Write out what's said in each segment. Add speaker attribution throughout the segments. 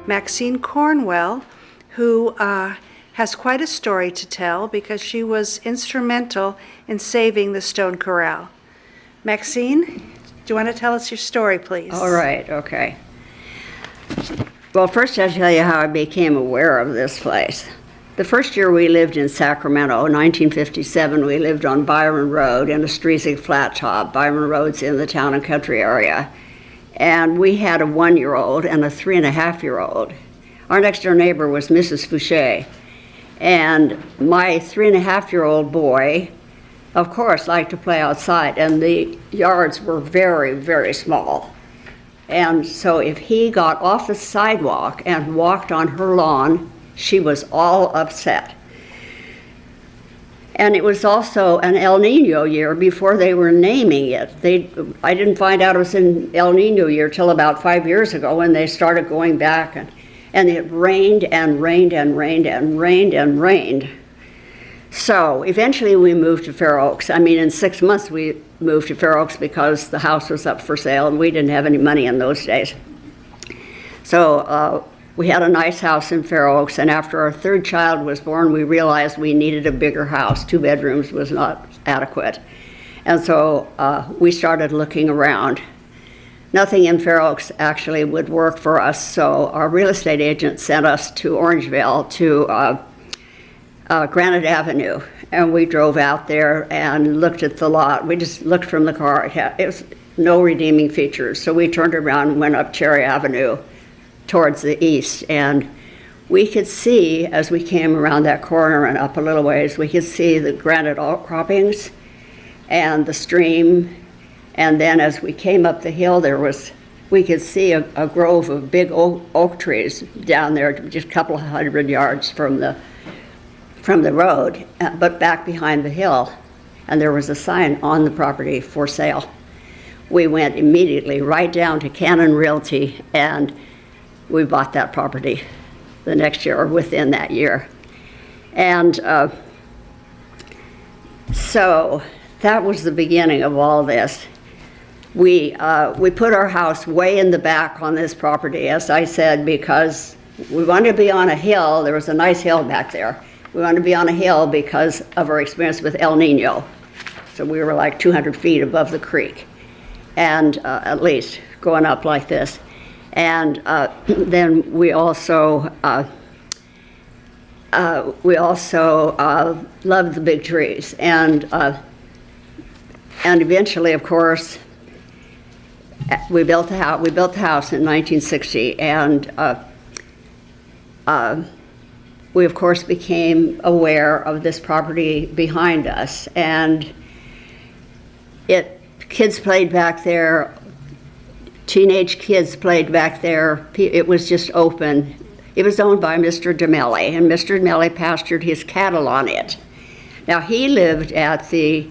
Speaker 1: Maxine Cornwell, who has quite a story to tell because she was instrumental in saving the Stone Corral. Maxine, do you want to tell us your story, please?
Speaker 2: All right, okay. Well, first I'll tell you how I became aware of this place. The first year we lived in Sacramento, 1957, we lived on Byron Road in a Streisig flat top. Byron Road's in the town and country area. And we had a 1-year-old and a 3.5-year-old. Our next door neighbor was Mrs. Fouché. And my 3.5-year-old boy, of course, liked to play outside, and the yards were very, very small. And so if he got off the sidewalk and walked on her lawn, she was all upset. And it was also an El Nino year before they were naming it. I didn't find out it was an El Nino year till about 5 years ago when they started going back, and it rained and rained and rained and rained and rained. So eventually we moved to Fair Oaks. I mean, in 6 months we moved to Fair Oaks because the house was up for sale and we didn't have any money in those days. So we had a nice house in Fair Oaks, and after our third child was born, we realized we needed a bigger house. 2 bedrooms was not adequate. And so we started looking around. Nothing in Fair Oaks actually would work for us, so our real estate agent sent us to Orangevale, to Granite Avenue, and we drove out there and looked at the lot. We just looked from the car. It was no redeeming features, so we turned around and went up Cherry Avenue towards the east, and we could see, as we came around that corner and up a little ways, we could see the granite outcroppings and the stream, and then as we came up the hill, we could see a grove of big oak trees down there, just a couple of 100 yards from the road, but back behind the hill, and there was a sign on the property for sale. We went immediately right down to Cannon Realty, and we bought that property the next year, or within that year. And so that was the beginning of all this. We put our house way in the back on this property, as I said, because we wanted to be on a hill. There was a nice hill back there. We wanted to be on a hill because of our experience with El Nino. So we were like 200 feet above the creek, and at least going up like this. And then we also loved the big trees, and eventually, of course, we built the house. We built the house in 1960, and we of course became aware of this property behind us, and kids played back there. Teenage kids played back there. It was just open. It was owned by Mr. DeMelli, and Mr. DeMelli pastured his cattle on it. Now, he lived at the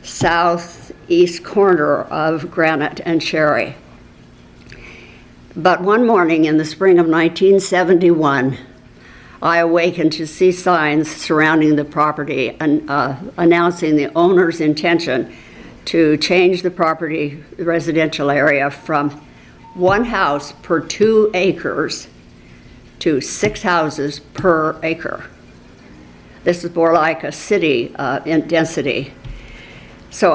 Speaker 2: southeast corner of Granite and Cherry. But one morning in the spring of 1971, I awakened to see signs surrounding the property and announcing the owner's intention to change the property, the residential area, from 1 house per 2 acres to 6 houses per acre. This is more like a city in density. So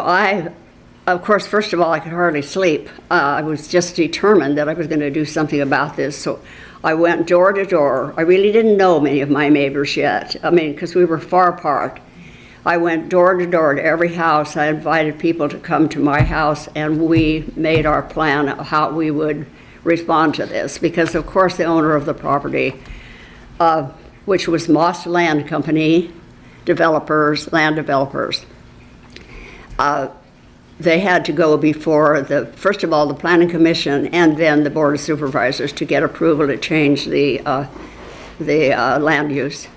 Speaker 2: of course, first of all, I could hardly sleep. I was just determined that I was going to do something about this. So I went door to door. I really didn't know many of my neighbors yet. I mean, because we were far apart. I went door to door to every house. I invited people to come to my house, and we made our plan of how we would respond to this. Because, of course, the owner of the property, which was Moss Land Company, land developers, they had to go before first of all, the Planning Commission and then the Board of Supervisors to get approval to change the land use.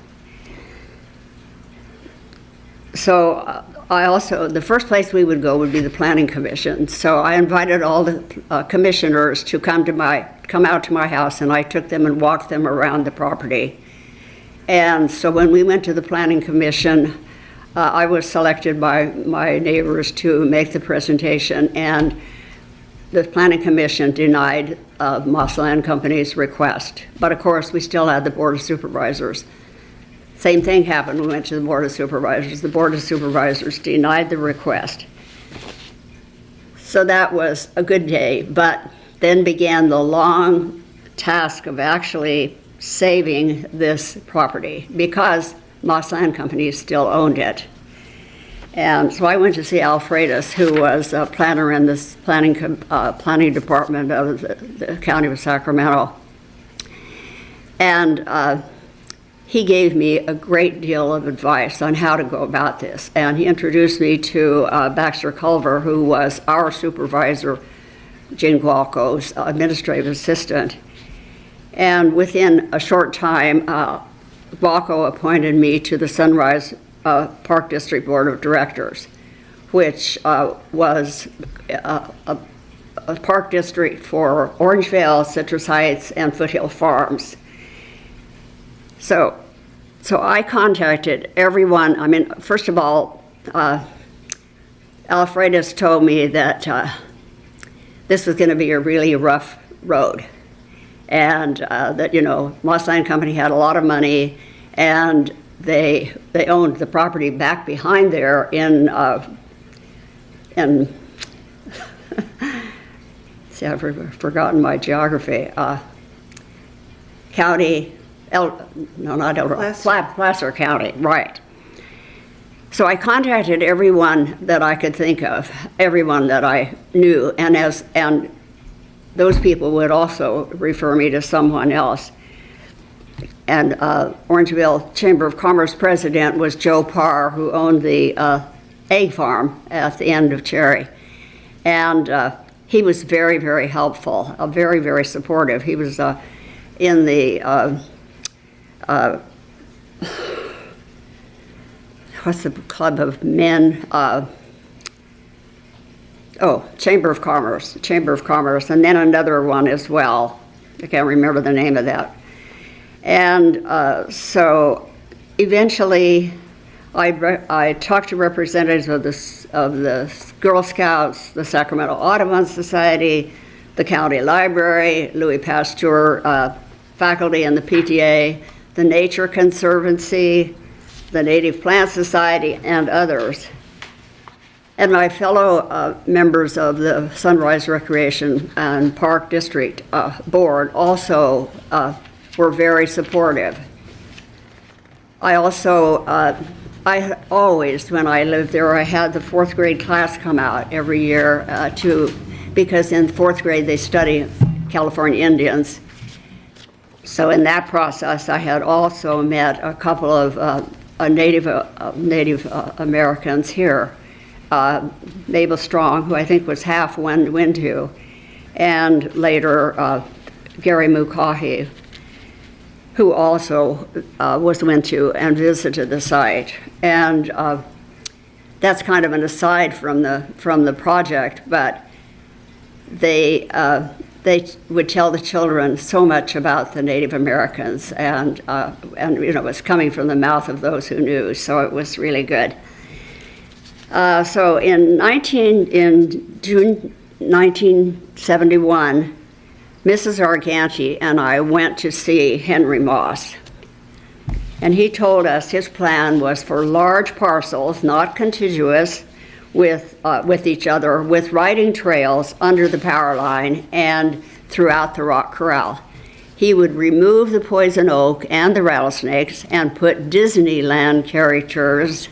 Speaker 2: So the first place we would go would be the Planning Commission. So I invited all the commissioners to come out to my house, and I took them and walked them around the property. And so when we went to the Planning Commission, I was selected by my neighbors to make the presentation, and the Planning Commission denied Moss Land Company's request. But of course, we still had the Board of Supervisors. Same thing happened. We went to the Board of Supervisors. The Board of Supervisors denied the request. So that was a good day, but then began the long task of actually saving this property because Moss Land Company still owned it. And so I went to see Alfredus, who was a planner in this planning department of the County of Sacramento. And he gave me a great deal of advice on how to go about this. And he introduced me to Baxter Culver, who was our supervisor, Gene Gualco's administrative assistant. And within a short time, Gualco appointed me to the Sunrise Park District Board of Directors, which was a park district for Orangevale, Citrus Heights, and Foothill Farms. So I contacted everyone. I mean, first of all, Alfredus told me that this was going to be a really rough road, and that, you know, Moss Land Company had a lot of money, and they owned the property back behind there in see, I've forgotten my geography. Placer County, right. So I contacted everyone that I could think of, everyone that I knew, and those people would also refer me to someone else. And Orangevale Chamber of Commerce president was Joe Parr, who owned the egg farm at the end of Cherry. And he was very, very helpful, very, very supportive. He was in the what's the club of men? Chamber of Commerce, and then another one as well. I can't remember the name of that. And so eventually I talked to representatives of the Girl Scouts, the Sacramento Audubon Society, the county library, Louis Pasteur faculty in the PTA, the Nature Conservancy, the Native Plant Society, and others. And my fellow members of the Sunrise Recreation and Park District Board also were very supportive. I also, I always, when I lived there, I had the 4th grade class come out every year because in 4th grade they study California Indians. So in that process, I had also met a couple of Native Americans here. Mabel Strong, who I think was half Wintu, and later Gary Mukahi, who also was Wintu and visited the site. And that's kind of an aside from the project, but they would tell the children so much about the Native Americans, and you know, it was coming from the mouth of those who knew, so it was really good. So in June 1971, Mrs. Arganti and I went to see Henry Moss. And he told us his plan was for large parcels, not contiguous with each other, with riding trails under the power line and throughout the rock corral. He would remove the poison oak and the rattlesnakes and put Disneyland characters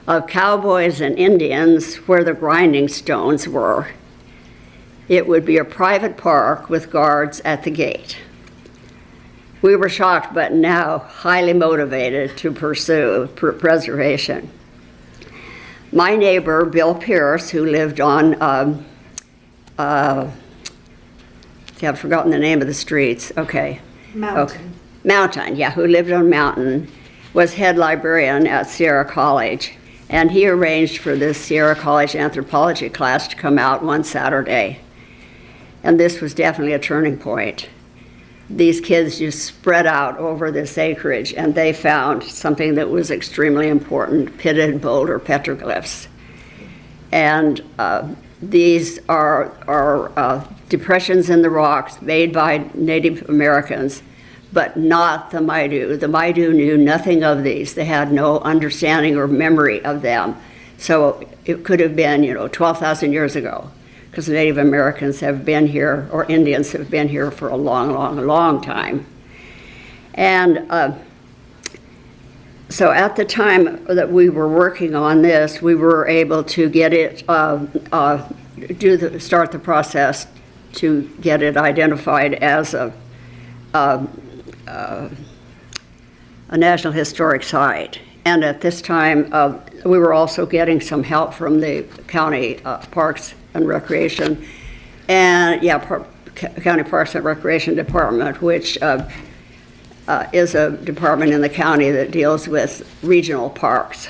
Speaker 2: of cowboys and Indians where the grinding stones were. It would be a private park with guards at the gate. We were shocked, but now highly motivated to pursue preservation. My neighbor, Bill Pierce, who lived on, I've forgotten the name of the streets, okay.
Speaker 1: Mountain.
Speaker 2: Okay. Mountain, yeah, who lived on Mountain, was head librarian at Sierra College. And he arranged for this Sierra College anthropology class to come out one Saturday. And this was definitely a turning point. These kids just spread out over this acreage, and they found something that was extremely important, pitted boulder petroglyphs. And these are depressions in the rocks made by Native Americans, but not the Maidu. The Maidu knew nothing of these. They had no understanding or memory of them. So it could have been, 12,000 years ago, because the Native Americans have been here, or Indians have been here for a long, long, long time. And so at the time that we were working on this, we were able to get it, start the process to get it identified as a National Historic Site. And at this time, we were also getting some help from the county Parks and Recreation, and County Parks and Recreation Department, which is a department in the county that deals with regional parks.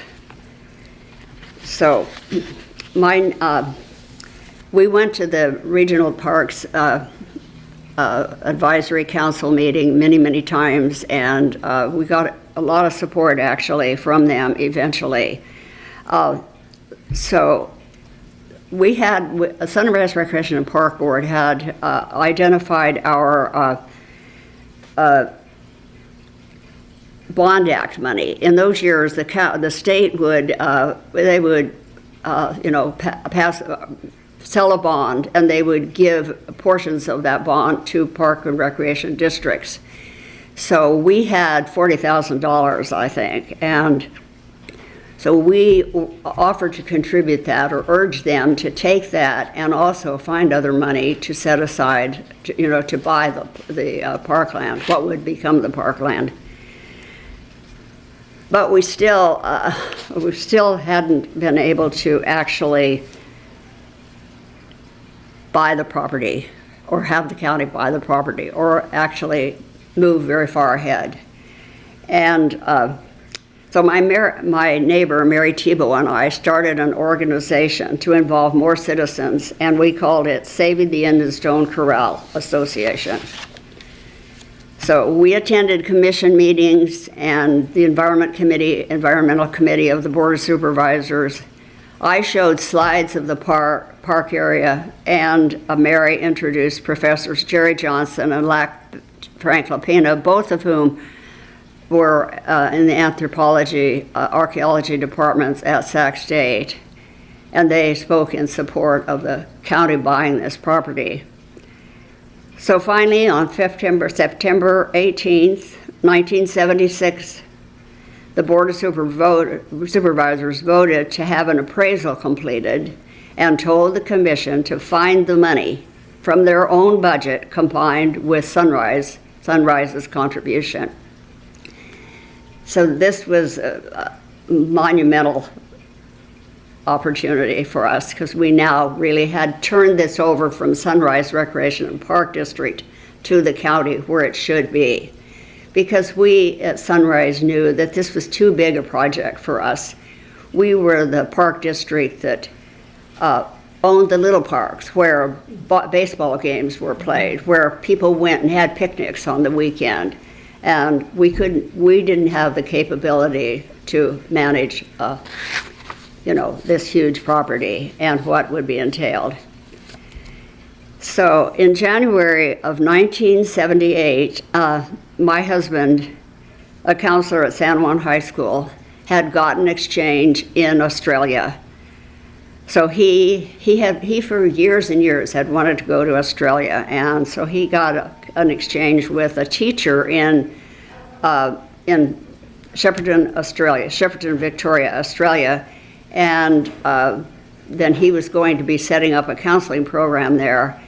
Speaker 2: So we went to the Regional Parks Advisory Council meeting many, many times, and we got a lot of support actually from them eventually. So we had, Sunrise Recreation and Park Board had identified our Bond Act money. In those years, the state would, sell a bond, and they would give portions of that bond to park and recreation districts. So we had $40,000, I think, and so we offered to contribute that, or urge them to take that and also find other money to set aside, to buy the parkland, what would become the parkland. But we still hadn't been able to actually buy the property, or have the county buy the property, or actually move very far ahead. And so my neighbor, Mary Tebow, and I started an organization to involve more citizens, and we called it Saving the Indian Stone Corral Association. So we attended commission meetings and the environmental committee of the Board of Supervisors. I showed slides of the park area, and Mary introduced Professors Jerry Johnson and Frank Lapina, both of whom were in the anthropology, archaeology departments at Sac State, and they spoke in support of the county buying this property. So finally, on September 18th, 1976, the Board of Supervisors voted to have an appraisal completed and told the commission to find the money from their own budget combined with Sunrise's contribution. So this was a monumental opportunity for us, because we now really had turned this over from Sunrise Recreation and Park District to the county where it should be. Because we at Sunrise knew that this was too big a project for us. We were the park district that owned the little parks where baseball games were played, where people went and had picnics on the weekend. And we didn't have the capability to manage this huge property and what would be entailed. So in January of 1978, my husband, a counselor at San Juan High School, had gotten exchange in Australia. So he for years and years had wanted to go to Australia, and so he got an exchange with a teacher in Shepparton, Victoria, Australia, and then he was going to be setting up a counseling program there,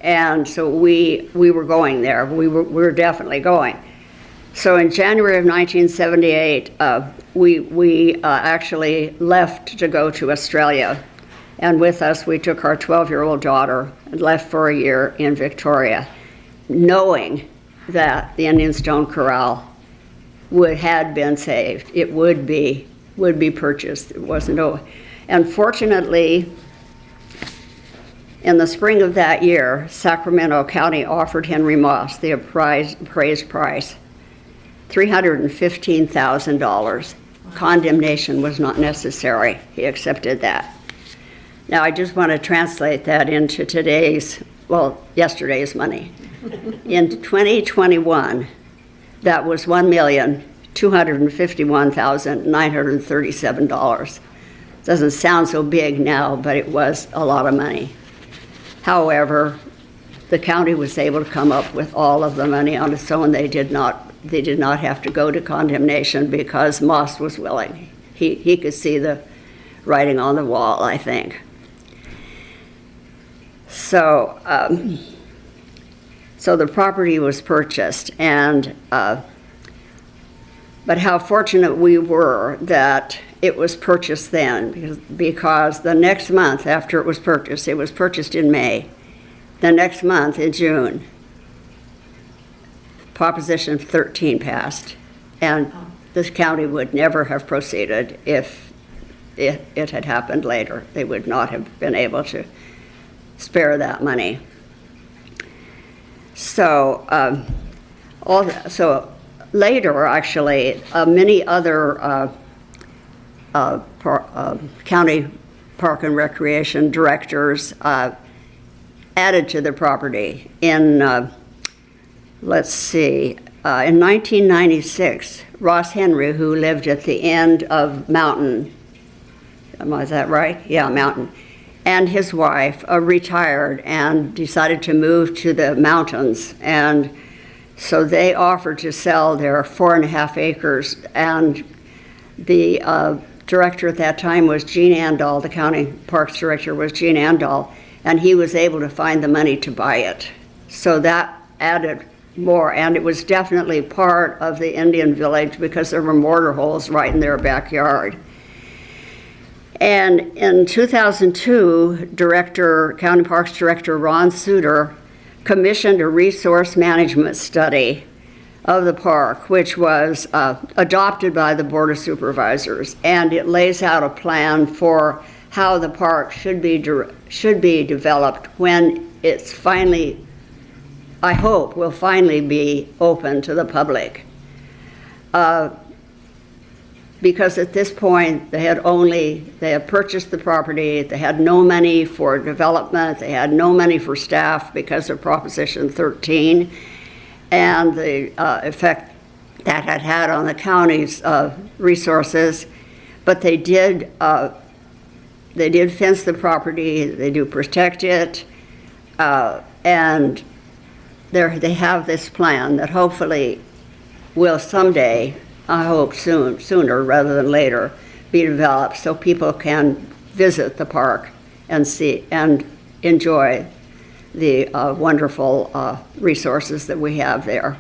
Speaker 2: and so we were going there. We were definitely going. So in January of 1978, we actually left to go to Australia, and with us we took our 12-year-old daughter and left for a year in Victoria, knowing that the Indian Stone Corral had been saved. It would be purchased. It wasn't over. And fortunately, in the spring of that year, Sacramento County offered Henry Moss the appraised price, $315,000. Condemnation was not necessary. He accepted that. Now, I just want to translate that into yesterday's money. In 2021, that was $1,251,937. Doesn't sound so big now, but it was a lot of money. However, the county was able to come up with all of the money on its own. They did not have to go to condemnation because Moss was willing. He could see the writing on the wall, I think. So, so the property was purchased, and but how fortunate we were that it was purchased then, because the next month after it was purchased in May, the next month in June, Proposition 13 passed, and this county would never have proceeded if it had happened later. They would not have been able to spare that money. So, so later, actually, many other county park and recreation directors added to the property. In, let's see, in 1996, Ross Henry, who lived at the end of Mountain, is that right? Yeah, Mountain, and his wife retired and decided to move to the mountains, and so they offered to sell their 4.5 acres, and the director at that time was Gene Andal, the county parks director was Gene Andal, and he was able to find the money to buy it. So that added more, and it was definitely part of the Indian village because there were mortar holes right in their backyard. And in 2002, County Parks Director Ron Suter commissioned a resource management study of the park, which was adopted by the Board of Supervisors, and it lays out a plan for how the park should be developed when it's finally, I hope, will finally be open to the public. Because at this point, they had purchased the property, they had no money for development, they had no money for staff because of Proposition 13, and the effect that had on the county's resources. But they did fence the property, they do protect it, and they have this plan that hopefully will someday, I hope sooner rather than later, be developed so people can visit the park and see and enjoy the wonderful resources that we have there.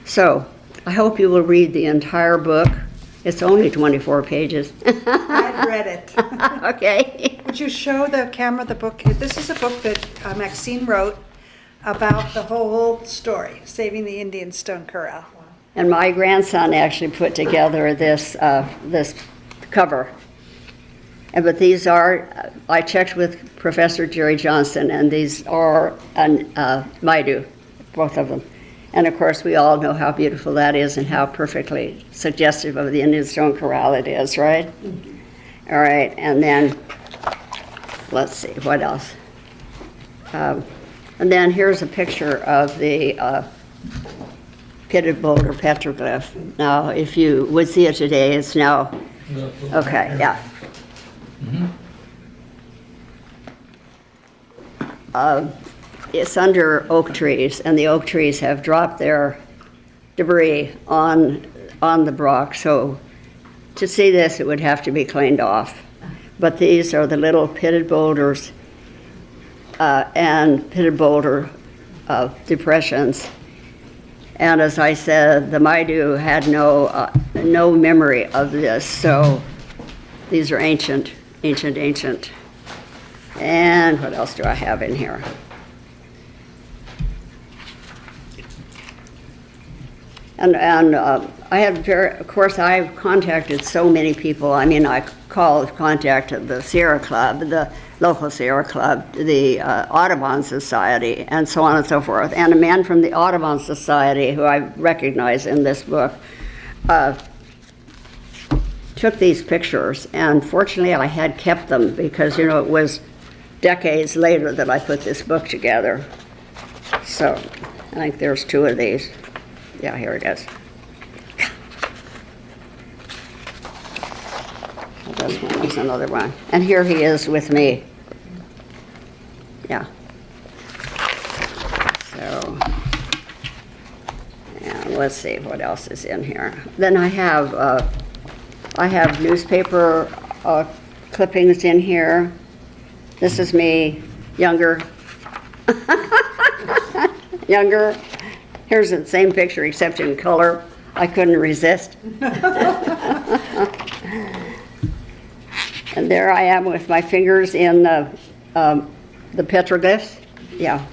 Speaker 2: So I hope you will read the entire book. It's only 24 pages.
Speaker 1: I've read it.
Speaker 2: Okay.
Speaker 1: Would you show the camera the book? This is a book that Maxine wrote about the whole story, saving the Indian Stone Corral.
Speaker 2: And my grandson actually put together this cover. But these are, I checked with Professor Jerry Johnson, and these are Maidu, both of them. And of course, we all know how beautiful that is and how perfectly suggestive of the Indian Stone Corral it is, right? Mm-hmm. All right, and then, let's see, what else? And then here's a picture of the pitted boulder petroglyph. Now, if you would see it today, it's now, okay, yeah. Mm-hmm. It's under oak trees, and the oak trees have dropped their debris on the rock, so to see this, it would have to be cleaned off. But these are the little pitted boulders and pitted boulder depressions. And as I said, the Maidu had no memory of this, so these are ancient. And what else do I have in here? And I had of course, I've contacted so many people. I mean, I contacted the Sierra Club, the local Sierra Club, the Audubon Society, and so on and so forth. And a man from the Audubon Society, who I recognize in this book, 2 took these pictures, and fortunately I had kept them because, you know, it was decades later that I put this book together. So I think there's 2 of these. Yeah, here it is. Well, this one is another one. And here he is with me. Yeah. So, and let's see what else is in here. Then I have newspaper clippings in here. This is me, younger. Younger. Here's the same picture except in color. I couldn't resist. And there I am with my fingers in the petroglyphs. Yeah.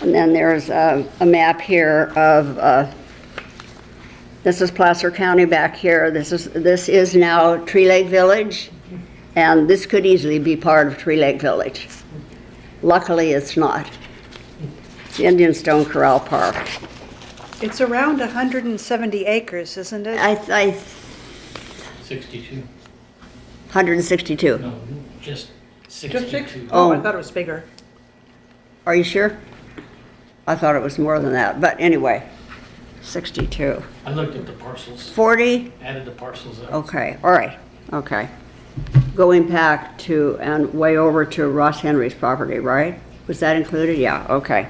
Speaker 2: And then there's a map here of, this is Placer County back here. This is now Tree Lake Village, and this could easily be part of Tree Lake Village. Luckily, it's not. It's Indian Stone Corral Park.
Speaker 1: It's around 170 acres, isn't it?
Speaker 3: 62.
Speaker 2: 162.
Speaker 3: No, just
Speaker 1: Just
Speaker 3: 62.
Speaker 1: six? Oh, I
Speaker 2: Oh.
Speaker 1: thought it was bigger.
Speaker 2: Are you sure? I thought it was more than that, but anyway, 62.
Speaker 3: I looked at the parcels,
Speaker 2: 40?
Speaker 3: added the parcels up.
Speaker 2: Okay, all right, okay. Going back to, and way over to Ross Henry's property, right? Was that included? Yeah, okay.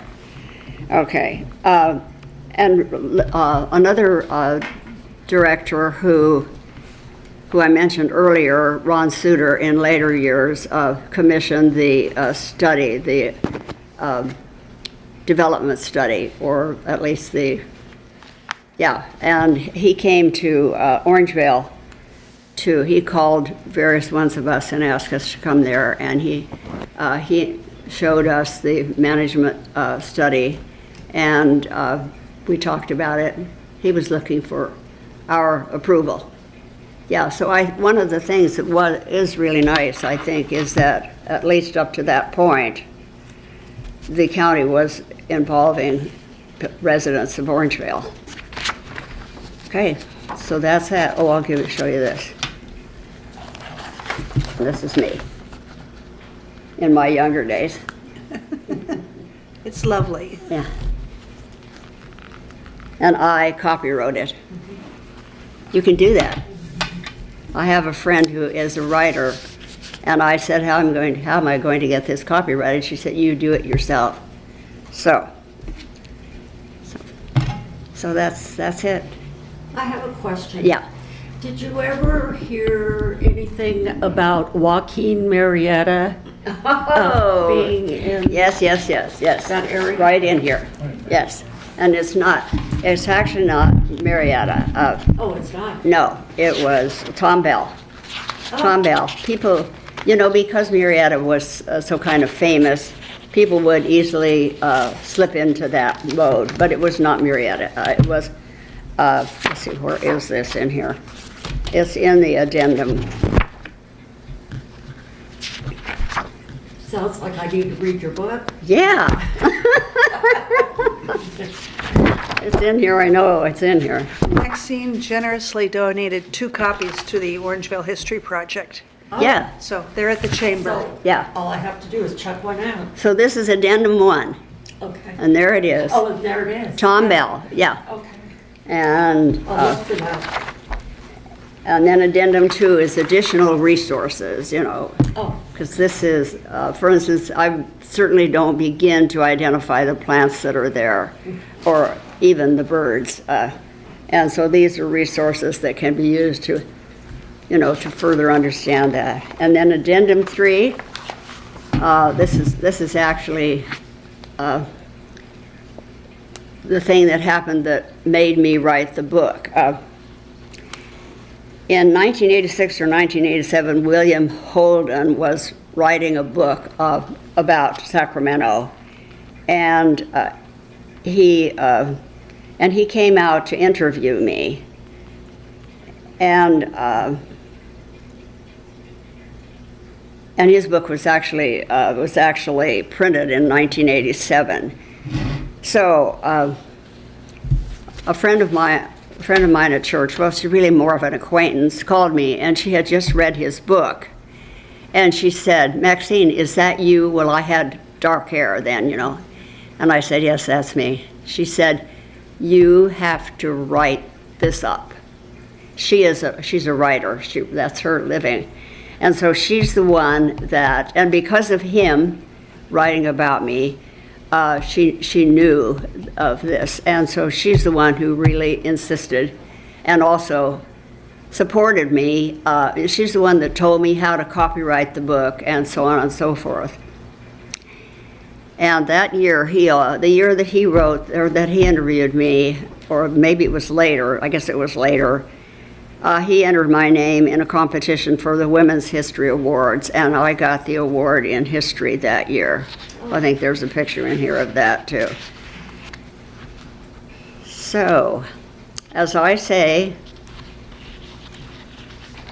Speaker 2: Okay. Another director who I mentioned earlier, Ron Suter, in later years, commissioned the study, the development study, or at least and he came to Orangevale he called various ones of us and asked us to come there, and he showed us the management study, and we talked about it. He was looking for our approval. Yeah, so one of the things that is really nice, I think, is that at least up to that point, the county was involving residents of Orangevale. Okay, so that's that. Oh, I'll show you this. This is me in my younger days.
Speaker 1: It's lovely.
Speaker 2: Yeah. And I copywrote it. You can do that. I have a friend who is a writer, and I said, how am I going to get this copyrighted? She said, you do it yourself. So that's it.
Speaker 4: I have a question.
Speaker 2: Yeah.
Speaker 4: Did you ever hear anything about Joaquin Marietta being in
Speaker 2: Yes.
Speaker 4: that area?
Speaker 2: Right in here. Yes. And it's actually not Marietta.
Speaker 4: Oh, it's not?
Speaker 2: No, it was Tom Bell. Tom Bell. People, because Marietta was so kind of famous, people would easily slip into that mode, but it was not Marietta. It was, let's see, where is this in here? It's in the addendum.
Speaker 4: Sounds like I need to read your book.
Speaker 2: Yeah. It's in here, I know it's in here.
Speaker 1: Maxine generously donated 2 copies to the Orangevale History Project.
Speaker 2: Yeah,
Speaker 1: So they're at the chamber.
Speaker 4: So
Speaker 2: yeah.
Speaker 4: all I have to do is check one out.
Speaker 2: So this is addendum 1,
Speaker 4: Okay.
Speaker 2: and there it is.
Speaker 4: Oh, and there it is.
Speaker 2: Tom Bell, yeah.
Speaker 4: Okay.
Speaker 2: And
Speaker 4: I'll look for that.
Speaker 2: then addendum 2 is additional resources,
Speaker 4: Oh,
Speaker 2: because this is, for instance, I certainly don't begin to identify the plants that are there, or even the birds. And so these are resources that can be used to, to further understand that. And then addendum 3, this is actually the thing that happened that made me write the book. In 1986 or 1987, William Holden was writing a book about Sacramento, and he came out to interview me, and his book was actually printed in 1987. So a friend of mine a friend of mine at church, well, she's really more of an acquaintance, called me, and she had just read his book. And she said, Maxine, is that you? Well, I had dark hair then, you know. And I said, yes, that's me. She said, you have to write this up. She's a writer. That's her living. And so she's the one that, and because of him writing about me, she knew of this. And so she's the one who really insisted and also supported me. She's the one that told me how to copyright the book and so on and so forth. And that year, the year that he wrote, or that he interviewed me, or maybe it was later, I guess it was later, he entered my name in a competition for the Women's History Awards, and I got the award in history that year. I think there's a picture in here of that too. So, as I say,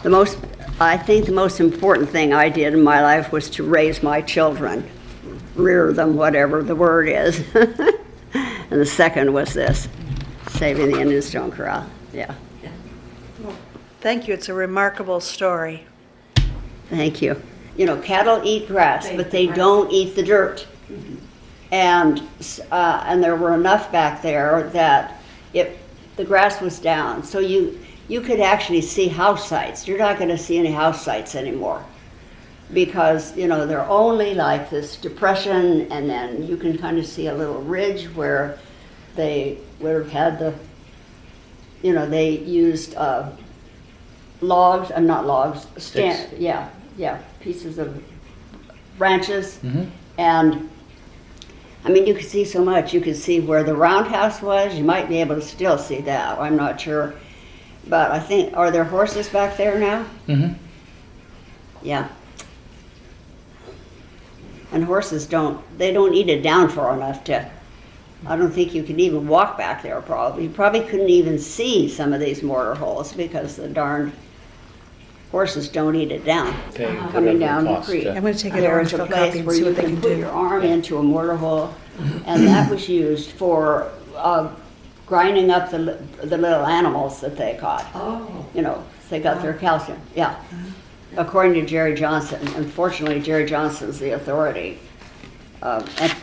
Speaker 2: I think the most important thing I did in my life was to raise my children, rear them, whatever the word is. And the second was this, saving the Indian Stone Corral. Yeah.
Speaker 1: Thank you. It's a remarkable story.
Speaker 2: Thank you. You know, cattle eat grass, but they don't eat the dirt. And there were enough back there that the grass was down, so you could actually see house sites. You're not going to see any house sites anymore because, you know, they're only like this depression, and then you can kind of see a little ridge where they would have had they used logs, not logs, pieces of branches. Mm-hmm. And I mean, you could see so much. You could see where the roundhouse was. You might be able to still see that. I'm not sure. But I think, are there horses back there now? Mm-hmm. Yeah. And horses don't eat it down far enough to, I don't think you could even walk back there probably. You probably couldn't even see some of these mortar holes because the darn horses don't eat it down. Coming down the creek.
Speaker 1: I'm going to take an
Speaker 2: There's a
Speaker 1: Orangevale
Speaker 2: place
Speaker 1: copy and
Speaker 2: where
Speaker 1: see
Speaker 2: you
Speaker 1: what they
Speaker 2: can
Speaker 1: can
Speaker 2: put
Speaker 1: do.
Speaker 2: your arm into a mortar hole, and that was used for grinding up the little animals that they caught.
Speaker 4: Oh.
Speaker 2: You know, they got their calcium. Yeah. According to Jerry Johnson. Unfortunately, Jerry Johnson's the authority. And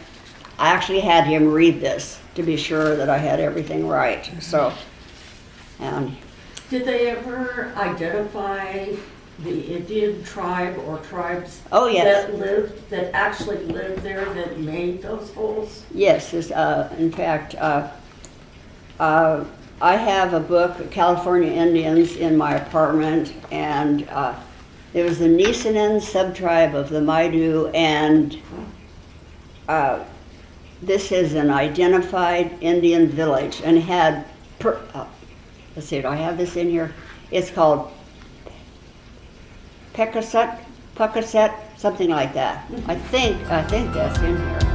Speaker 2: I actually had him read this to be sure that I had everything right. So, and
Speaker 4: Did they ever identify the Indian tribe or tribes
Speaker 2: Oh, yes.
Speaker 4: that actually lived there that made those holes?
Speaker 2: yes, in fact, I have a book, California Indians, in my apartment, and there was the Nisenan subtribe of the Maidu, and this is an identified Indian village, and had, let's see, do I have this in here? It's called Puckaset, something like that. I think that's in here.